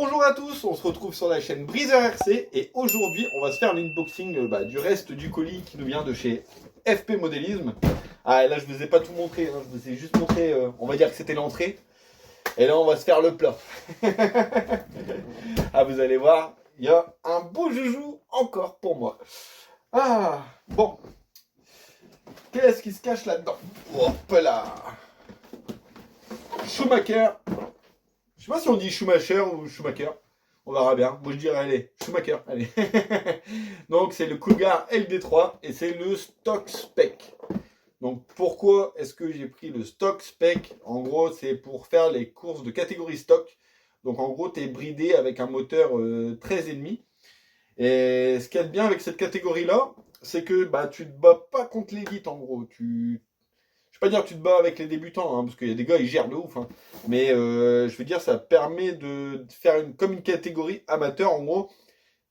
Bonjour à tous, on se retrouve sur la chaîne Breezer RC et aujourd'hui on va se faire l'unboxing du reste du colis qui nous vient de chez FP Modélisme. Ah là je vous ai pas tout montré, hein, je vous ai juste montré, on va dire que c'était l'entrée. Et là on va se faire le plat. Ah vous allez voir, il y a un beau joujou encore pour moi. Ah bon, qu'est-ce qui se cache là-dedans? Hop là, Schumacher. Je sais pas si on dit Schumacher ou Schumacher. On verra bien. Moi je dirais allez, Schumacher, allez. Donc c'est le Cougar LD3 et c'est le stock spec. Donc pourquoi est-ce que j'ai pris le stock spec? En gros c'est pour faire les courses de catégorie stock. Donc en gros tu es bridé avec un moteur 13,5. Et ce qu'il y a de bien avec cette catégorie là, c'est que tu te bats pas contre l'élite en gros. Je vais pas dire que tu te bats avec les débutants, hein, parce qu'il y a des gars, ils gèrent de ouf. Hein. Mais je veux dire, ça permet de faire comme une catégorie amateur, en gros.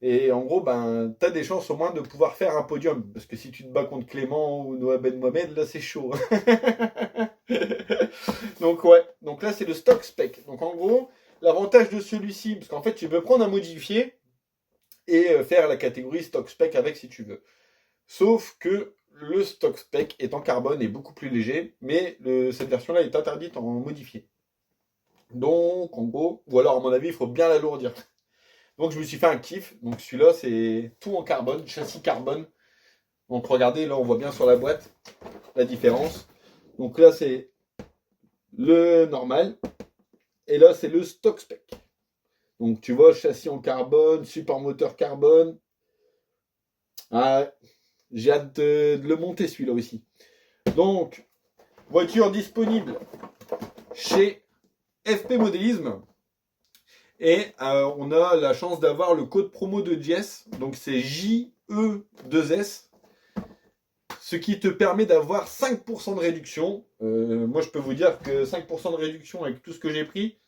Et en gros, tu as des chances au moins de pouvoir faire un podium. Parce que si tu te bats contre Clément ou Noah Ben Mohamed, là, c'est chaud. Donc, ouais. Donc là, c'est le stock spec. Donc, en gros, l'avantage de celui-ci, parce qu'en fait, tu peux prendre un modifié et faire la catégorie stock spec avec si tu veux. Sauf que le stock spec est en carbone et beaucoup plus léger, mais cette version-là est interdite en modifié. Donc, en gros, ou alors à mon avis, il faut bien l'alourdir. Donc, je me suis fait un kiff. Donc, celui-là, c'est tout en carbone, châssis carbone. Donc, regardez, là, on voit bien sur la boîte la différence. Donc, là, c'est le normal. Et là, c'est le stock spec. Donc, tu vois, châssis en carbone, support moteur carbone. Ah, j'ai hâte de le monter, celui-là aussi. Donc, voiture disponible chez FP Modélisme. Et on a la chance d'avoir le code promo de Jess. Donc c'est JE2S. Ce qui te permet d'avoir 5% de réduction. Moi je peux vous dire que 5% de réduction avec tout ce que j'ai pris,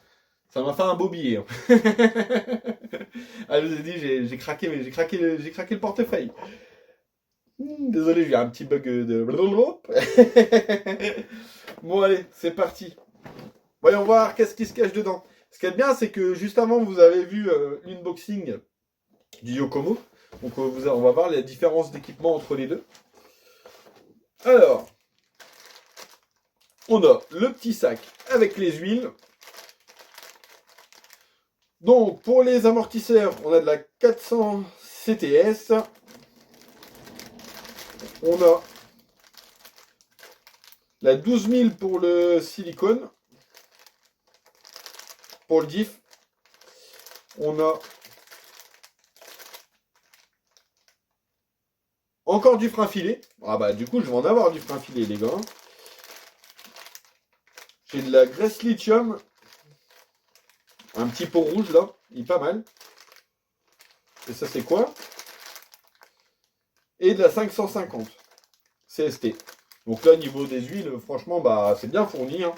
ça m'a fait un beau billet. Hein. Ah, je vous ai dit, j'ai craqué le portefeuille. Désolé, j'ai un petit bug de... Bon allez, c'est parti. Voyons voir qu'est-ce qui se cache dedans. Ce qui est bien, c'est que juste avant, vous avez vu l'unboxing du Yokomo. Donc on va voir la différence d'équipement entre les deux. Alors, on a le petit sac avec les huiles. Donc pour les amortisseurs, on a de la 400 CTS. On a la 12 000 pour le silicone. Pour le diff, on a encore du frein filé. Ah bah du coup je vais en avoir du frein filé les gars. J'ai de la graisse lithium. Un petit pot rouge là, il est pas mal. Et ça c'est quoi? Et de la 550 CST. Donc là niveau des huiles, franchement c'est bien fourni. Hein.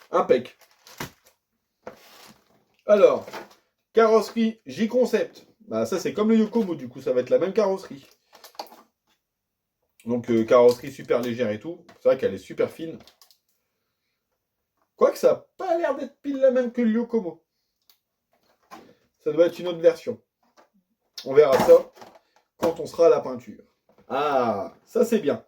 Impec. Alors, carrosserie J-Concept. Ça c'est comme le Yokomo, du coup ça va être la même carrosserie. Donc carrosserie super légère et tout. C'est vrai qu'elle est super fine. Quoique ça n'a pas l'air d'être pile la même que le Yokomo. Ça doit être une autre version. On verra ça quand on sera à la peinture. Ah, ça c'est bien.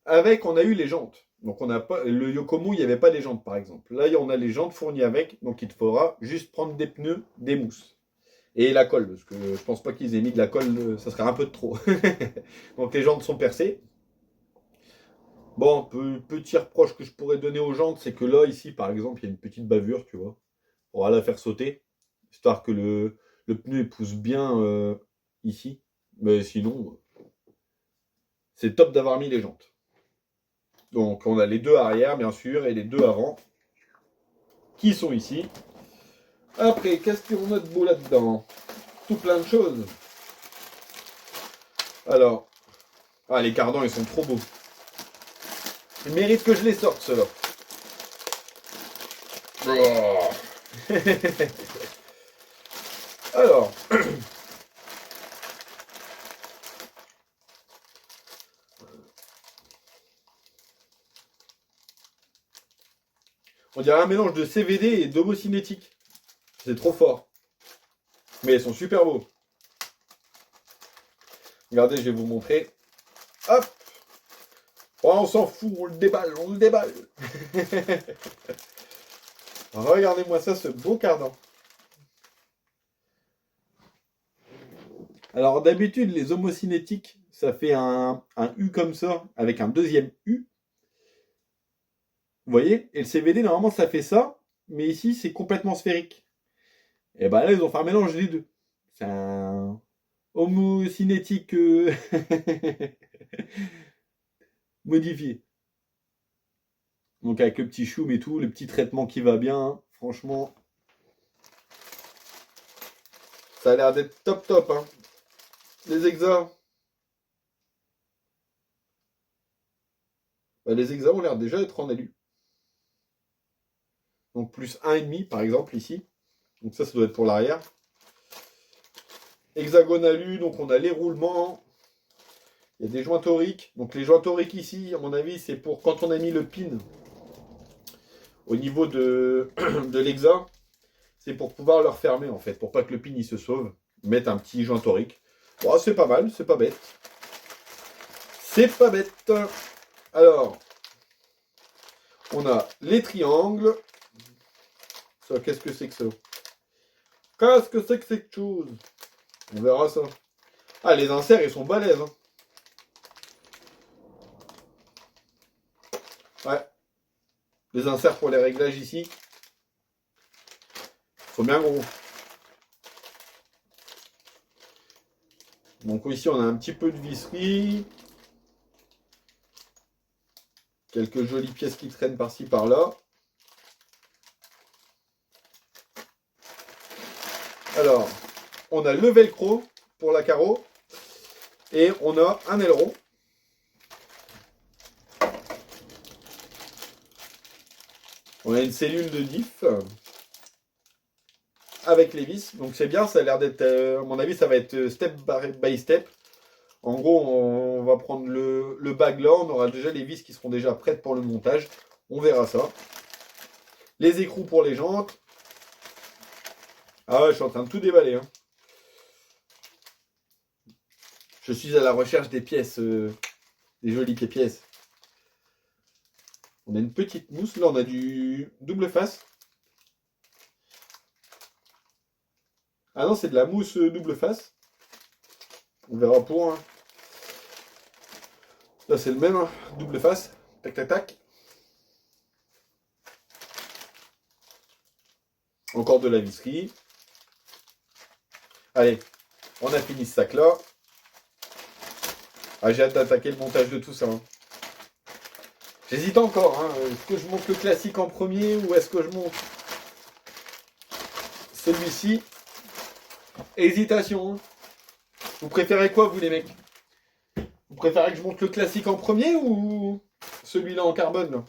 Avec, on a eu les jantes. Donc on n'a pas le Yokomo, il n'y avait pas les jantes par exemple. Là, on a les jantes fournies avec, donc il te faudra juste prendre des pneus, des mousses. Et la colle, parce que je pense pas qu'ils aient mis de la colle, ça serait un peu de trop. Donc les jantes sont percées. Bon, petit reproche que je pourrais donner aux jantes, c'est que là, ici, par exemple, il y a une petite bavure, tu vois. On va la faire sauter, histoire que le pneu pousse bien ici. Mais sinon, c'est top d'avoir mis les jantes. Donc on a les deux arrière, bien sûr, et les deux avant, qui sont ici. Après, qu'est-ce qu'on a de beau là-dedans? Tout plein de choses. Alors, les cardans, ils sont trop beaux. Ils méritent que je les sorte, ceux-là. Oh. Alors, on dirait un mélange de CVD et d'homocinétique. C'est trop fort. Mais ils sont super beaux. Regardez, je vais vous montrer. Hop. Oh, on s'en fout, on le déballe, on le déballe. Regardez-moi ça, ce beau cardan. Alors d'habitude, les homocinétiques, ça fait un U comme ça, avec un deuxième U. Vous voyez? Et le CVD, normalement, ça fait ça, mais ici, c'est complètement sphérique. Et ben là, ils ont fait un mélange des deux. C'est un homocinétique modifié. Donc avec le petit choum et tout, le petit traitement qui va bien, hein. Franchement, ça a l'air d'être top top, hein. Les hexas. Bah, les hexas ont l'air déjà d'être en alu. Donc plus 1,5 par exemple ici. Donc ça doit être pour l'arrière. Hexagone alu, donc on a les roulements. Il y a des joints toriques. Donc les joints toriques ici, à mon avis, c'est pour quand on a mis le pin au niveau de, de l'hexa. C'est pour pouvoir le refermer en fait, pour pas que le pin il se sauve. Mettre un petit joint torique. Bon, c'est pas mal, c'est pas bête. C'est pas bête. Alors, on a les triangles. Ça, qu'est-ce que c'est que ça? Qu'est-ce que c'est que cette chose? On verra ça. Ah, les inserts, ils sont balèzes. Hein. Ouais. Les inserts pour les réglages ici. Ils sont bien gros. Donc ici, on a un petit peu de visserie. Quelques jolies pièces qui traînent par-ci, par-là. Alors, on a le velcro pour la carreau. Et on a un aileron. On a une cellule de diff avec les vis. Donc c'est bien, ça a l'air d'être, à mon avis, ça va être step by step. En gros, on va prendre le bag là, on aura déjà les vis qui seront déjà prêtes pour le montage. On verra ça. Les écrous pour les jantes. Ah ouais, je suis en train de tout déballer. Hein. Je suis à la recherche des pièces, des jolies pièces. On a une petite mousse. Là, on a du double face. Ah non, c'est de la mousse double face. On verra pour. Hein. Là, c'est le même. Hein. Double face. Tac, tac, tac. Encore de la visserie. Allez, on a fini ce sac-là. Ah, j'ai hâte d'attaquer le montage de tout ça. Hein. J'hésite encore. Hein. Est-ce que je monte le classique en premier ou est-ce que je monte celui-ci? Hésitation. Hein. Vous préférez quoi, vous, les mecs? Vous préférez que je monte le classique en premier ou celui-là en carbone là?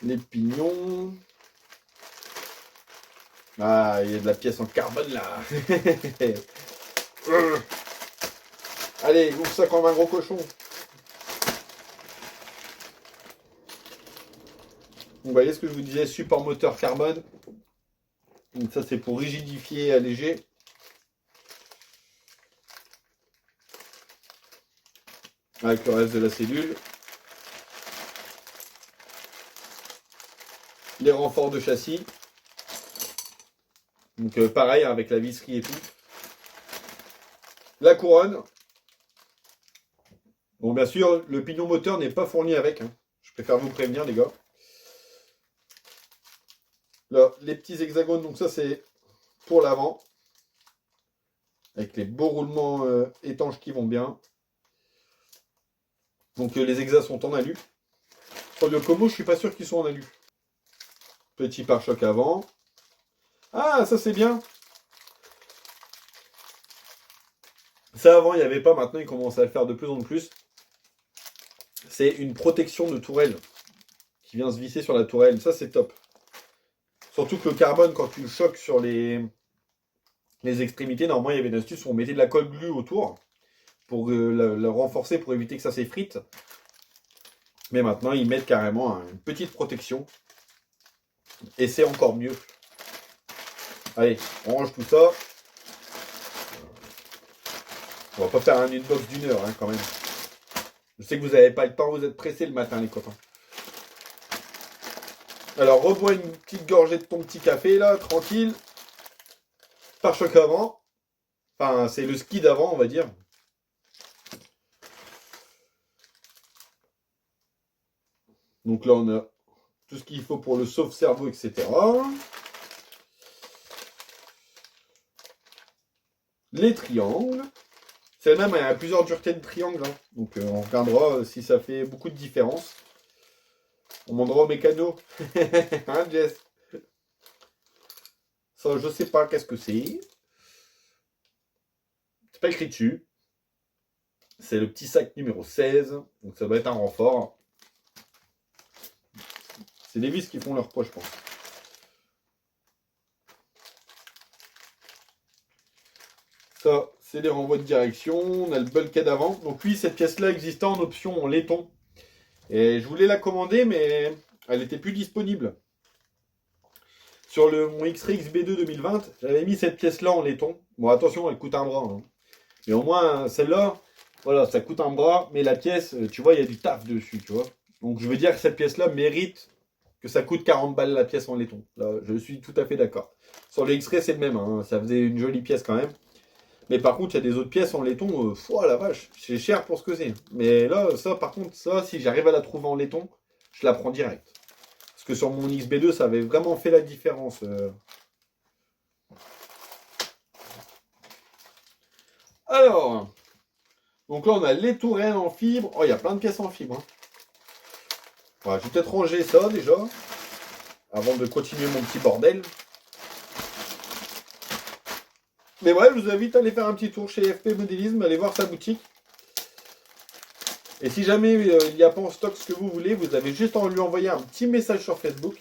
Les pignons. Ah, il y a de la pièce en carbone là. Allez, ouvre ça comme un gros cochon. Vous voyez ce que je vous disais, support moteur carbone. Donc ça c'est pour rigidifier, alléger. Avec le reste de la cellule. Les renforts de châssis. Donc pareil avec la visserie et tout. La couronne. Bon bien sûr, le pignon moteur n'est pas fourni avec. Hein. Je préfère vous prévenir les gars. Là, les petits hexagones, donc ça c'est pour l'avant. Avec les beaux roulements étanches qui vont bien. Donc les hexas sont en alu. Sur le Como, je suis pas sûr qu'ils sont en alu. Petit pare-choc avant. Ah, ça c'est bien. Ça avant, il n'y avait pas. Maintenant, ils commencent à le faire de plus en plus. C'est une protection de tourelle qui vient se visser sur la tourelle. Ça, c'est top. Surtout que le carbone, quand tu le choques sur les extrémités, normalement, il y avait une astuce où on mettait de la colle glue autour pour le renforcer, pour éviter que ça s'effrite. Mais maintenant, ils mettent carrément une petite protection. Et c'est encore mieux. Allez, on range tout ça. On va pas faire un unbox d'1 heure, hein, quand même. Je sais que vous n'avez pas le temps, vous êtes pressés le matin, les copains. Alors, rebois une petite gorgée de ton petit café, là, tranquille. Pare-choc avant. Enfin, c'est le ski d'avant, on va dire. Donc là, on a tout ce qu'il faut pour le sauve-cerveau, etc. Les triangles. C'est le même, il y a plusieurs duretés de triangles. Hein. Donc on regardera si ça fait beaucoup de différence. On demandera au mécano. Hein, Jess? Ça, je sais pas qu'est-ce que c'est. C'est pas écrit dessus. C'est le petit sac numéro 16. Donc ça doit être un renfort. C'est les vis qui font leur poids, je pense. Ça, c'est les renvois de direction. On a le bulkhead avant. Donc oui, cette pièce-là existait en option en laiton. Et je voulais la commander, mais elle n'était plus disponible. Sur mon X-Ray XB2 2020, j'avais mis cette pièce-là en laiton. Bon, attention, elle coûte un bras. Hein. Mais au moins, celle-là, voilà, ça coûte un bras. Mais la pièce, tu vois, il y a du taf dessus, tu vois. Donc je veux dire que cette pièce-là mérite que ça coûte 40 balles la pièce en laiton. Là, je suis tout à fait d'accord. Sur le X-Ray, c'est le même. Hein. Ça faisait une jolie pièce quand même. Mais par contre, il y a des autres pièces en laiton. Oh la vache, c'est cher pour ce que c'est. Mais là, ça, par contre, ça, si j'arrive à la trouver en laiton, je la prends direct. Parce que sur mon XB2, ça avait vraiment fait la différence. Alors, donc là, on a les tourelles en fibre. Oh, il y a plein de pièces en fibre. Hein. Voilà, je vais peut-être ranger ça déjà. Avant de continuer mon petit bordel. Mais ouais, je vous invite à aller faire un petit tour chez FP Modélisme, aller voir sa boutique. Et si jamais il n'y a pas en stock ce que vous voulez, vous avez juste à lui envoyer un petit message sur Facebook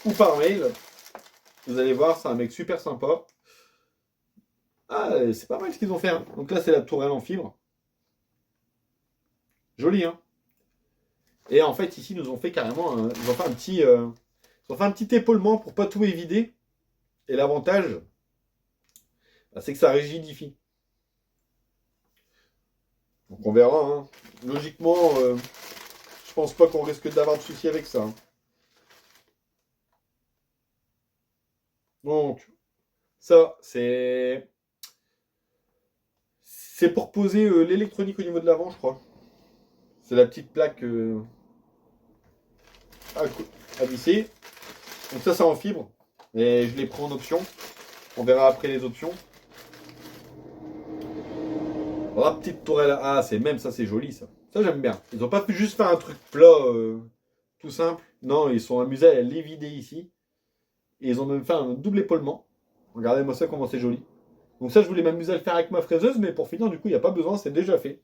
ou par mail. Vous allez voir, c'est un mec super sympa. Ah, c'est pas mal ce qu'ils ont fait. Hein. Donc là, c'est la tourelle en fibre. Joli, hein. Et en fait, ici, ils nous ont fait carrément, ils ont fait un petit épaulement pour pas tout évider. Et l'avantage, bah, c'est que ça rigidifie. Donc on verra. Hein. Logiquement, je pense pas qu'on risque d'avoir de soucis avec ça. Hein. Donc, ça, c'est pour poser l'électronique au niveau de l'avant, je crois. C'est la petite plaque à visser. Donc ça, c'est en fibre. Et je les prends en option. On verra après les options. Oh, petite tourelle. Ah, c'est même ça, c'est joli ça. Ça, j'aime bien. Ils n'ont pas pu juste faire un truc plat tout simple. Non, ils sont amusés à les vider ici. Et ils ont même fait un double épaulement. Regardez-moi ça, comment c'est joli. Donc ça, je voulais m'amuser à le faire avec ma fraiseuse, mais pour finir, du coup, il n'y a pas besoin, c'est déjà fait.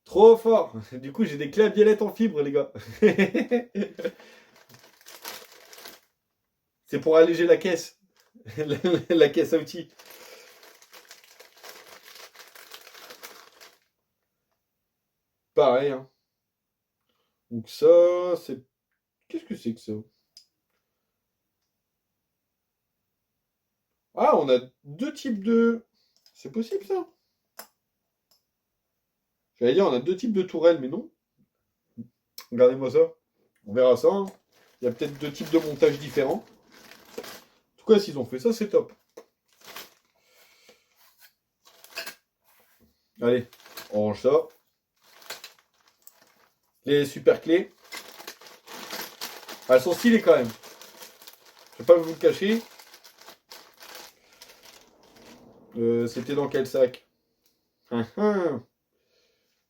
Trop fort. Du coup, j'ai des clés à biellette en fibre, les gars. C'est pour alléger la caisse. La caisse à outils. Pareil. Hein. Donc ça, c'est... Qu'est-ce que c'est que ça? Ah, on a deux types de... C'est possible ça? J'allais dire, on a deux types de tourelles, mais non. Regardez-moi ça. On verra ça. Hein. Il y a peut-être deux types de montages différents. En tout cas, s'ils ont fait ça, c'est top. Allez, on range ça. Les super clés. Elles sont stylées quand même. Je vais pas vous le cacher. C'était dans quel sac?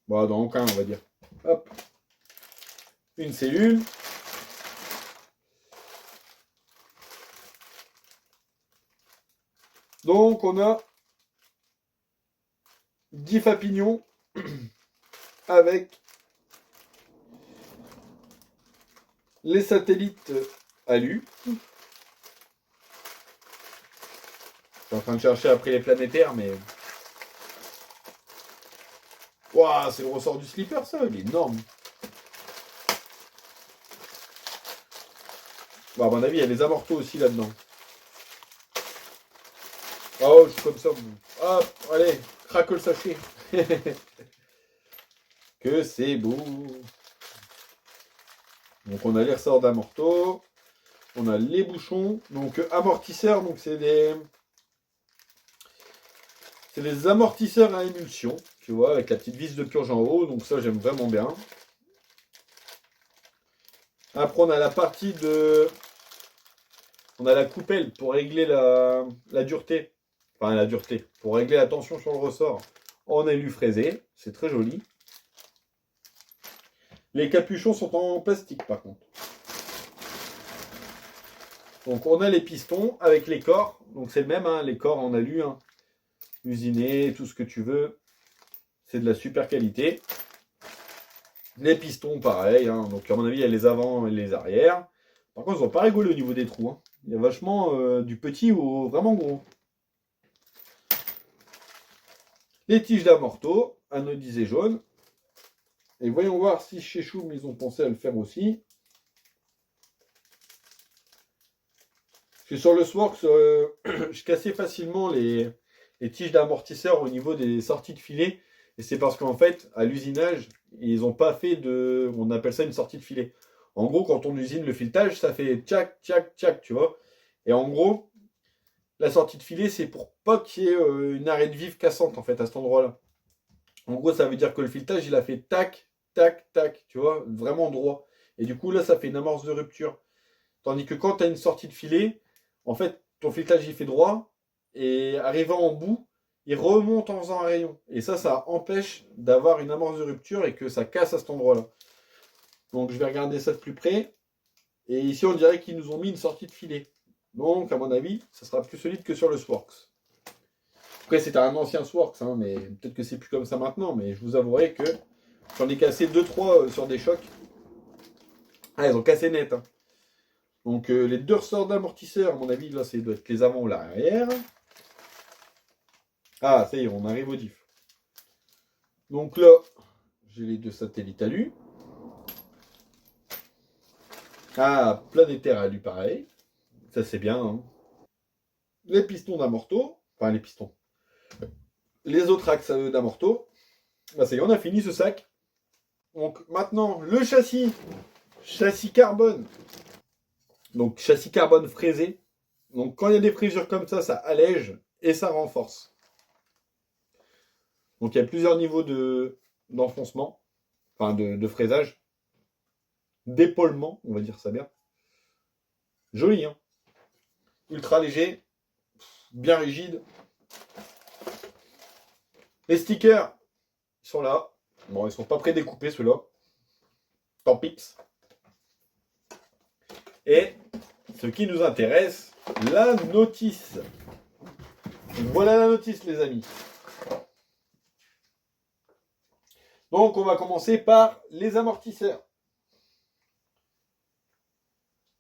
Bon, dans aucun, on va dire. Hop. Une cellule. Donc, on a 10 fapignons avec les satellites alu. suis en train de chercher après les planétaires, mais... Waouh, c'est le ressort du slipper, ça, il est énorme. Bon, à mon avis, il y a des amortos aussi là-dedans. Oh, je suis comme ça. Hop, allez, craque le sachet. Que c'est beau. Donc, on a les ressorts d'amortos. On a les bouchons. Donc, amortisseurs, donc c'est des amortisseurs à émulsion. Tu vois, avec la petite vis de purge en haut. Donc, ça, j'aime vraiment bien. Après, on a la partie de... On a la coupelle pour régler la dureté. Enfin, la dureté. Pour régler la tension sur le ressort en alu fraisé. C'est très joli. Les capuchons sont en plastique, par contre. Donc, on a les pistons avec les corps. Donc, c'est le même, hein, les corps en alu. Hein. Usiné, tout ce que tu veux. C'est de la super qualité. Les pistons, pareil. Hein. Donc, à mon avis, il y a les avant et les arrières. Par contre, ils n'ont pas rigolé au niveau des trous. Hein. Il y a vachement du petit au vraiment gros. Les tiges d'amorto, anodisées jaune. Et voyons voir si chez Choum, ils ont pensé à le faire aussi. Parce que sur le Sworks, je cassais facilement les tiges d'amortisseur au niveau des sorties de filet. Et c'est parce qu'en fait, à l'usinage, ils n'ont pas fait de... On appelle ça une sortie de filet. En gros, quand on usine le filetage, ça fait tchac, tchac, tchac, tu vois. Et en gros, la sortie de filet, c'est pour pas qu'il y ait une arête vive cassante, en fait, à cet endroit-là. En gros, ça veut dire que le filetage, il a fait tac, tac, tac, tu vois, vraiment droit. Et du coup, là, ça fait une amorce de rupture. Tandis que quand tu as une sortie de filet, en fait, ton filetage, il fait droit. Et arrivant en bout, il remonte en faisant un rayon. Et ça empêche d'avoir une amorce de rupture et que ça casse à cet endroit-là. Donc, je vais regarder ça de plus près. Et ici, on dirait qu'ils nous ont mis une sortie de filet. Donc, à mon avis, ça sera plus solide que sur le Sworks. Après, c'était un ancien Sworks, hein, mais peut-être que c'est plus comme ça maintenant. Mais je vous avouerai que j'en ai cassé 2-3 sur des chocs. Ah, ils ont cassé net. Hein. Donc, les deux ressorts d'amortisseur, à mon avis, là, ça doit être les avant ou l'arrière. Ah, ça y est, on arrive au diff. Donc là, j'ai les deux satellites alu. Ah, planétaire alu, pareil. Ça, c'est bien. Hein. Les pistons d'amorto. Enfin, les pistons. Les autres axes d'amorto. Bah, ça y est, on a fini ce sac. Donc, maintenant, le châssis. Châssis carbone. Donc, châssis carbone fraisé. Donc, quand il y a des frisures comme ça allège et ça renforce. Donc, il y a plusieurs niveaux d'enfoncement. Enfin, de fraisage. D'épaulement, on va dire ça bien. Joli, hein. Ultra léger. Bien rigide. Les stickers, ils sont là. Bon, ils sont pas prédécoupés ceux-là. Tant pis. Et ce qui nous intéresse, la notice. Voilà la notice, les amis. Donc, on va commencer par les amortisseurs.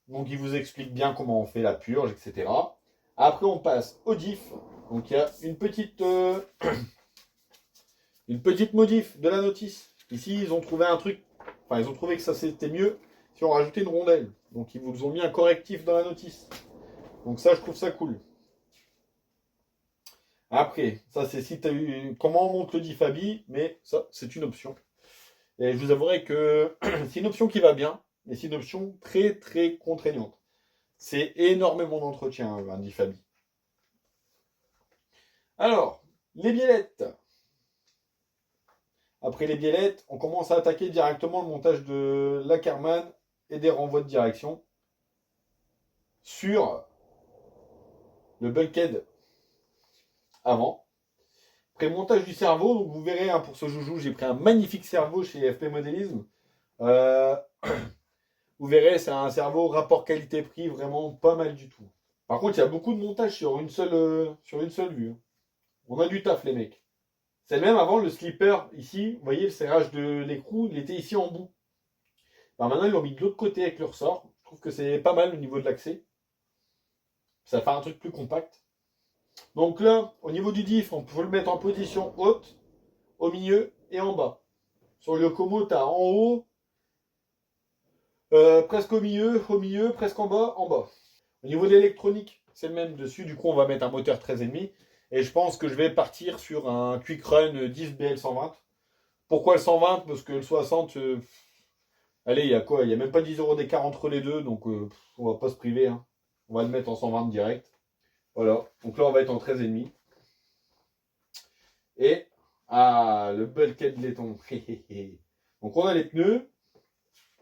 Donc, il vous explique bien comment on fait la purge, etc. Après, on passe au diff. Donc, il y a une petite modif de la notice. Ici, ils ont trouvé un truc. Enfin, ils ont trouvé que ça c'était mieux si on rajoutait une rondelle. Donc, ils vous ont mis un correctif dans la notice. Donc, ça, je trouve ça cool. Après, ça, c'est si tu as eu. Comment on monte le diff habit, mais ça, c'est une option. Et je vous avouerai que c'est une option qui va bien, mais c'est une option très, très contraignante. C'est énormément d'entretien, un diff habit. Alors, les biellettes. Après les biellettes, on commence à attaquer directement le montage de l'Ackerman et des renvois de direction sur le bulkhead avant. Après montage du cerveau, donc vous verrez hein, pour ce joujou, j'ai pris un magnifique cerveau chez FP Modélisme. Vous verrez, c'est un cerveau rapport qualité-prix vraiment pas mal du tout. Par contre, il y a beaucoup de montage sur une seule vue. Hein. On a du taf les mecs. C'est le même avant le slipper ici, vous voyez le serrage de l'écrou, il était ici en bout. Alors maintenant ils l'ont mis de l'autre côté avec le ressort. Je trouve que c'est pas mal au niveau de l'accès. Ça fait un truc plus compact. Donc là, au niveau du diff, on peut le mettre en position haute, au milieu et en bas. Sur le Yokomo, tu as en haut, presque au milieu, presque en bas, en bas. Au niveau de l'électronique, c'est le même dessus. Du coup, on va mettre un moteur 13,5. Et je pense que je vais partir sur un Quick Run 10 BL120. Pourquoi le 120? Parce que le 60, allez, il y a quoi? Il n'y a même pas 10 euros d'écart entre les deux. Donc, on va pas se priver. Hein. On va le mettre en 120 direct. Voilà. Donc là, on va être en 13,5. Et, le bulkhead laiton. Donc, on a les pneus.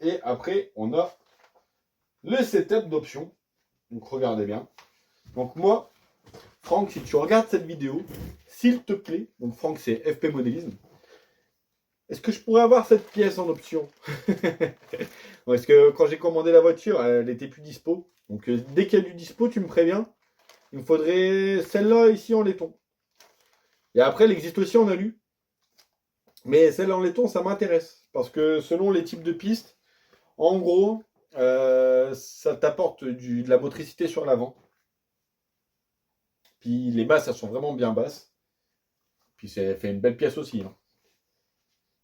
Et après, on a le setup d'options. Donc, regardez bien. Donc, moi, Franck, si tu regardes cette vidéo, s'il te plaît, donc Franck, c'est FP Modélisme, est-ce que je pourrais avoir cette pièce en option? Parce que quand j'ai commandé la voiture, elle n'était plus dispo. Donc, dès qu'il y a du dispo, tu me préviens. Il me faudrait celle-là ici en laiton. Et après, elle existe aussi en alu. Mais celle-là en laiton, ça m'intéresse. Parce que selon les types de pistes, en gros, ça t'apporte de la motricité sur l'avant. Puis les basses, elles sont vraiment bien basses. Puis ça fait une belle pièce aussi. Hein.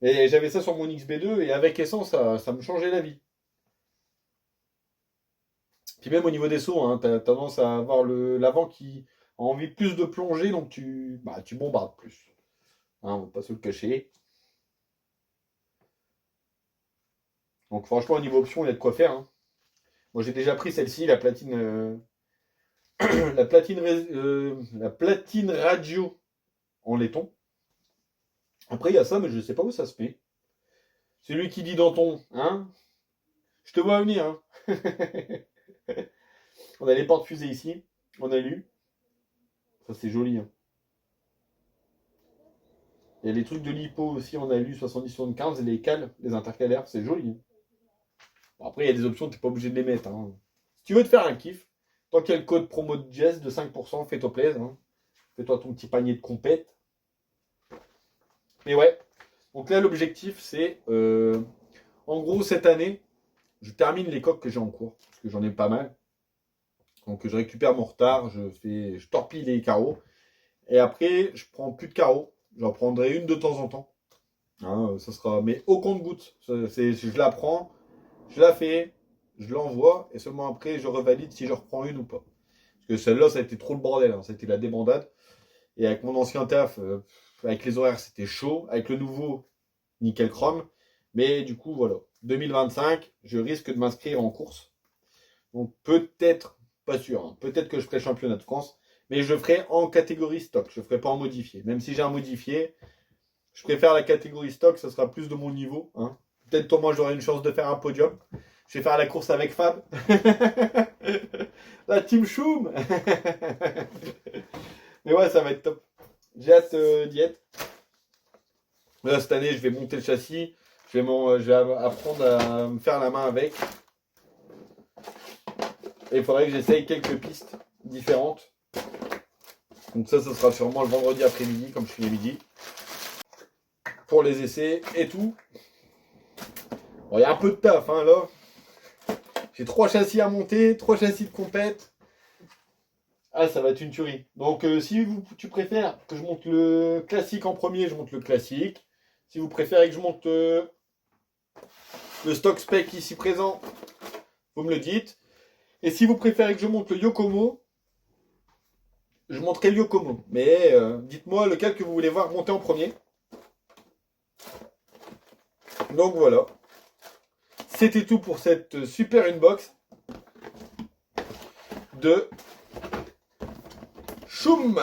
Et j'avais ça sur mon XB2 et avec essence, ça me changeait la vie. Puis même au niveau des sauts, hein, tu as tendance à avoir l'avant qui a envie plus de plonger, donc tu bombardes plus. Hein, on va pas se le cacher. Donc franchement, au niveau option, il y a de quoi faire. Hein. Moi j'ai déjà pris celle-ci, la platine, la platine radio en laiton. Après, il y a ça, mais je ne sais pas où ça se fait. C'est lui qui dit dans ton, hein? Je te vois venir, hein? On a les portes fusées ici, on a lu. Ça, c'est joli, hein. Il y a les trucs de lipo aussi, on a lu 70-75, et les cales, les intercalaires, c'est joli. Hein. Bon, après, il y a des options, tu n'es pas obligé de les mettre. Hein. Si tu veux te faire un kiff, tant qu'il y a le code promo de Jess de 5%, fais-toi plaisir. Hein. Fais-toi ton petit panier de compète. Mais ouais, donc là, l'objectif, c'est, en gros, cette année, je termine les coques que j'ai en cours, parce que j'en ai pas mal. Donc je récupère mon retard, je torpille les carreaux. Et après, je prends plus de carreaux. J'en prendrai une de temps en temps. Hein, ça sera, mais au compte-gouttes. Je la prends, je la fais, je l'envoie, et seulement après, je revalide si je reprends une ou pas. Parce que celle-là, ça a été trop le bordel. Hein, ça a été la débandade. Et avec mon ancien taf, avec les horaires, c'était chaud. Avec le nouveau, nickel chrome. Mais du coup, voilà. 2025, je risque de m'inscrire en course. Donc peut-être, pas sûr, hein, peut-être que je ferai championnat de France, mais je ferai en catégorie stock, je ne ferai pas en modifié. Même si j'ai un modifié, je préfère la catégorie stock, ça sera plus de mon niveau. Hein. Peut-être au moins j'aurai une chance de faire un podium. Je vais faire la course avec Fab. La team Choum. Mais ouais, ça va être top. J'ai hâte d'y être. Là, cette année, je vais monter le châssis. Je vais apprendre à me faire la main avec. Et il faudrait que j'essaye quelques pistes différentes. Donc ça sera sûrement le vendredi après-midi, comme je finis midi. Pour les essais et tout. Bon, il y a un peu de taf, hein, là. J'ai 3 châssis à monter, 3 châssis de compète. Ah, ça va être une tuerie. Donc, si tu préfères que je monte le classique en premier, je monte le classique. Si vous préférez que je monte le stock spec ici présent, vous me le dites. Et si vous préférez que je monte le Yokomo, je monterai le Yokomo. Mais dites-moi lequel que vous voulez voir monter en premier. Donc voilà. C'était tout pour cette super unbox de Choum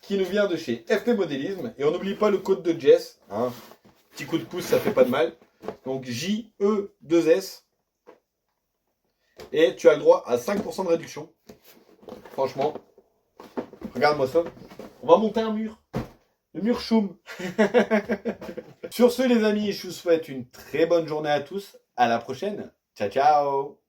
qui nous vient de chez FP Modélisme. Et on n'oublie pas le code de Jess. Hein. Petit coup de pouce, ça fait pas de mal. Donc JE2S. Et tu as le droit à 5% de réduction. Franchement, regarde-moi ça. On va monter un mur. Le mur Choum. Sur ce, les amis, je vous souhaite une très bonne journée à tous. À la prochaine. Ciao, ciao.